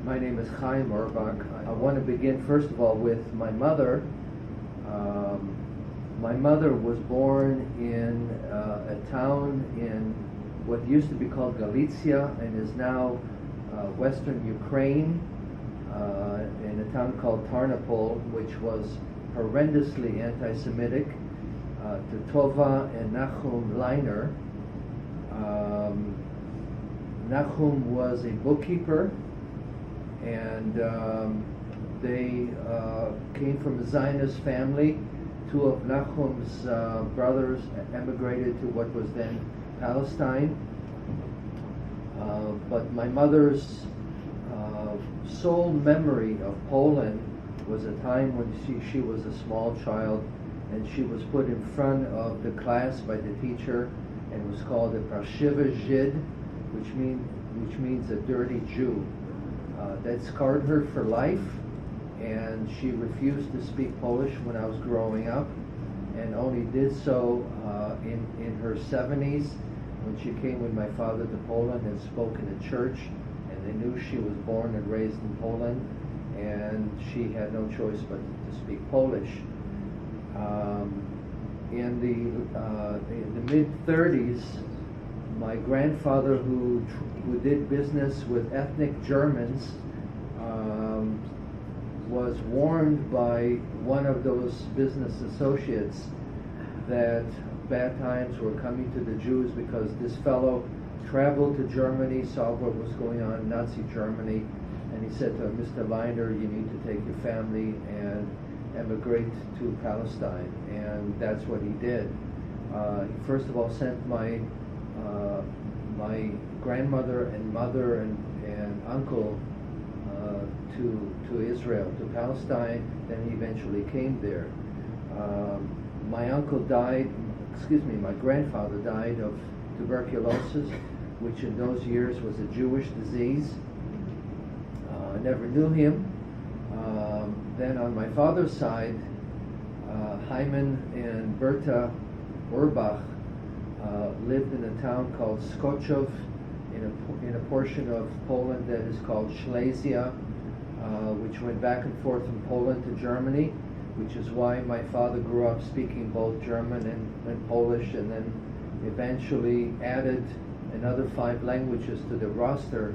My name is Chaim Urbach. I want to begin first of all with my mother. My mother was born in a town in what used to be called Galicia and is now western Ukraine, in a town called Tarnopol, which was horrendously anti-Semitic, to Tova and Nachum Leiner. Nachum was a bookkeeper, and they came from a Zionist family. Two of Nachum's brothers emigrated to what was then Palestine. But my mother's sole memory of Poland was a time when she was a small child, and she was put in front of the class by the teacher and was called a Parshiva Žid, which means a dirty Jew. That scarred her for life, and she refused to speak Polish when I was growing up, and only did so in her 70s when she came with my father to Poland and spoke in a church, and they knew she was born and raised in Poland, and she had no choice but to speak Polish. In the mid-30s, my grandfather, who did business with ethnic Germans, was warned by one of those business associates that bad times were coming to the Jews because this fellow traveled to Germany, saw what was going on in Nazi Germany, and he said to him, Mr. Leiner, you need to take your family and emigrate to Palestine. And that's what he did. He first of all sent my grandmother and mother and uncle to Israel, to Palestine. Then he eventually came there. My grandfather died of tuberculosis, which in those years was a Jewish disease. I never knew him. Then on my father's side, Hyman and Berta Urbach lived in a town called Skoczów, in a portion of Poland that is called Silesia, which went back and forth from Poland to Germany, which is why my father grew up speaking both German and Polish, and then eventually added another 5 languages to the roster.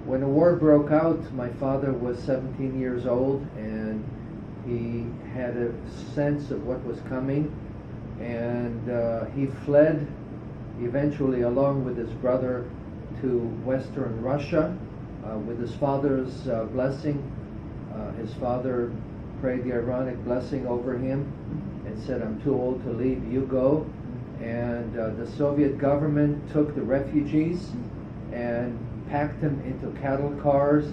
When the war broke out, my father was 17 years old, and he had a sense of what was coming, and he fled eventually along with his brother to Western Russia with his father's blessing. His father prayed the Aaronic blessing over him and said, I'm too old to leave, you go. And the Soviet government took the refugees and packed them into cattle cars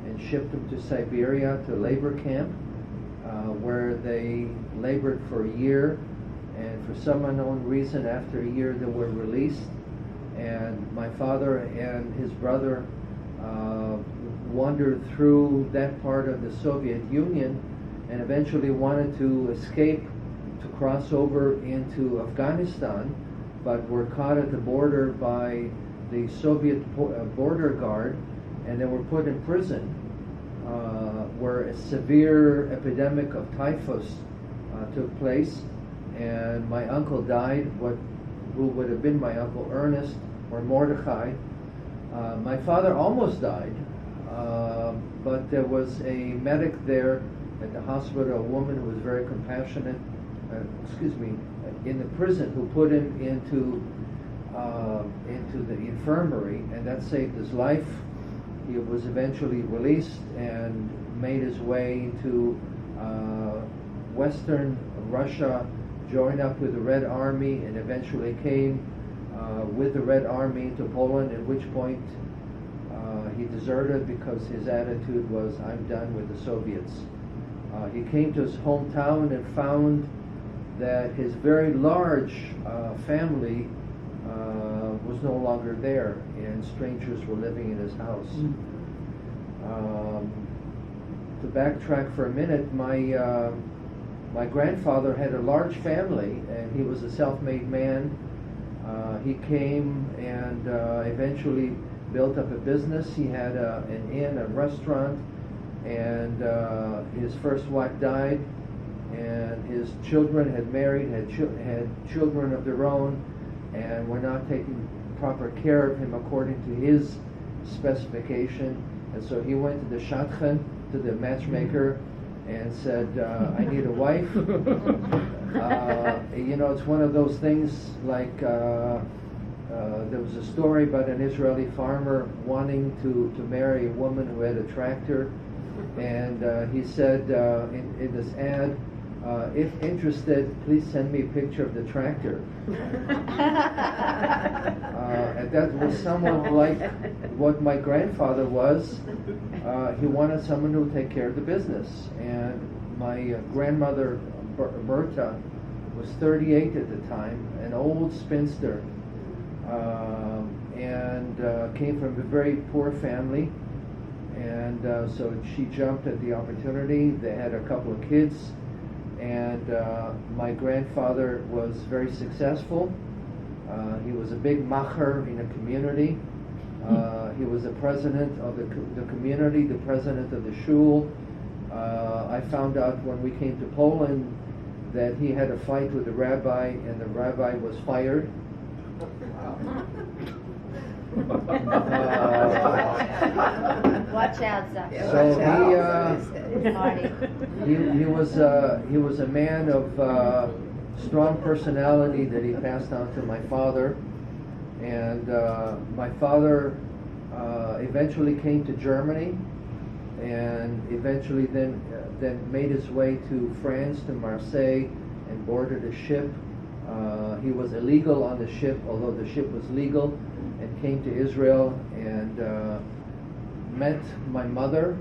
and shipped them to Siberia, to a labor camp, where they labored for a year. And for some unknown reason, after a year, they were released. And my father and his brother wandered through that part of the Soviet Union and eventually wanted to escape to cross over into Afghanistan, but were caught at the border by the Soviet border guard, and they were put in prison, where a severe epidemic of typhus took place, and my uncle died, who would have been my uncle Ernest or Mordechai. My father almost died, but there was a medic there at the hospital, a woman who was very compassionate, in the prison, who put him into the infirmary, and that saved his life. He was eventually released and made his way to Western Russia, joined up with the Red Army, and eventually came with the Red Army to Poland, at which point he deserted because his attitude was, I'm done with the Soviets. He came to his hometown and found that his very large family was no longer there, and strangers were living in his house. To backtrack for a minute, my grandfather had a large family, and he was a self-made man. He came and eventually built up a business. He had an inn, a restaurant, and his first wife died, and his children had married, had children of their own, and were not taking proper care of him according to his specification. And so he went to the shadchan, to the matchmaker, and said, I need a wife. It's one of those things like there was a story about an Israeli farmer wanting to marry a woman who had a tractor, and he said in this ad, if interested, please send me a picture of the tractor. And that was somewhat like what my grandfather was. He wanted someone who would take care of the business. And my grandmother, Berta, was 38 at the time, an old spinster, and came from a very poor family. And so she jumped at the opportunity. They had a couple of kids. And my grandfather was very successful. He was a big macher in the community. He was the president of the community, the president of the shul. I found out when we came to Poland that he had a fight with the rabbi, and the rabbi was fired. Watch out, Zach. He was a man of strong personality that he passed on to my father, and my father eventually came to Germany, and eventually then made his way to France, to Marseille, and boarded a ship. He was illegal on the ship, although the ship was legal, and came to Israel and met my mother,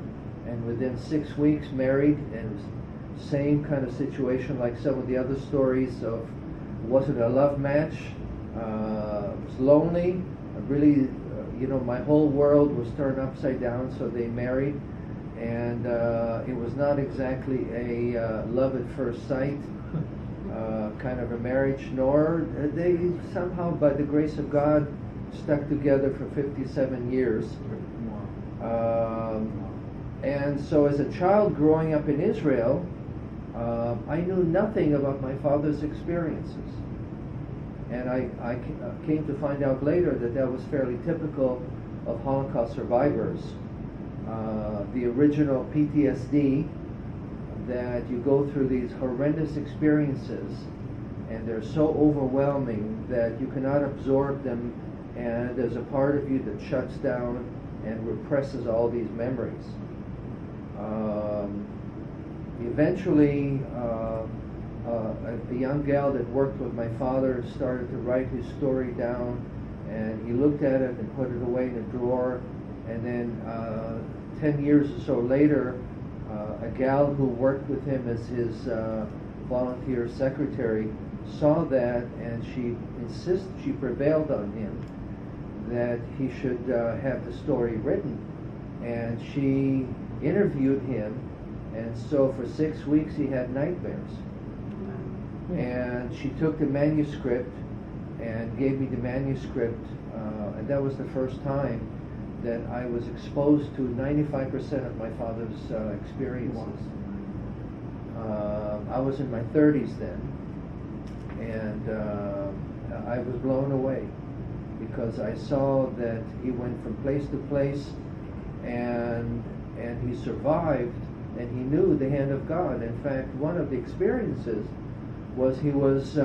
and within 6 weeks married, and it was same kind of situation like some of the other stories of, was it a love match? It was lonely, really, my whole world was turned upside down, so they married, and it was not exactly a love at first sight kind of a marriage, nor they somehow, by the grace of God, stuck together for 57 years. And so as a child growing up in Israel, I knew nothing about my father's experiences. And I came to find out later that was fairly typical of Holocaust survivors. The original PTSD, that you go through these horrendous experiences, and they're so overwhelming that you cannot absorb them, and there's a part of you that shuts down and represses all these memories. Eventually, a young gal that worked with my father started to write his story down, and he looked at it and put it away in a drawer, and then 10 years or so later, a gal who worked with him as his volunteer secretary saw that, and she prevailed on him that he should have the story written, and she interviewed him, and so for 6 weeks he had nightmares. And she took the manuscript and gave me the manuscript, and that was the first time that I was exposed to 95% of my father's experiences. I was in my 30s then, and I was blown away, because I saw that he went from place to place, and he survived, and he knew the hand of God. In fact, one of the experiences was he was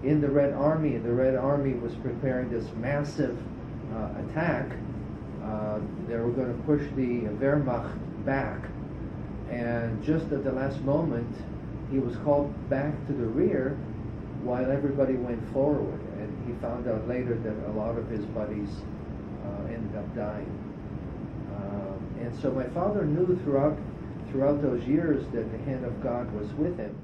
in the Red Army, and the Red Army was preparing this massive attack. They were going to push the Wehrmacht back, and just at the last moment, he was called back to the rear while everybody went forward, and he found out later that a lot of his buddies ended up dying. And so my father knew throughout those years that the hand of God was with him.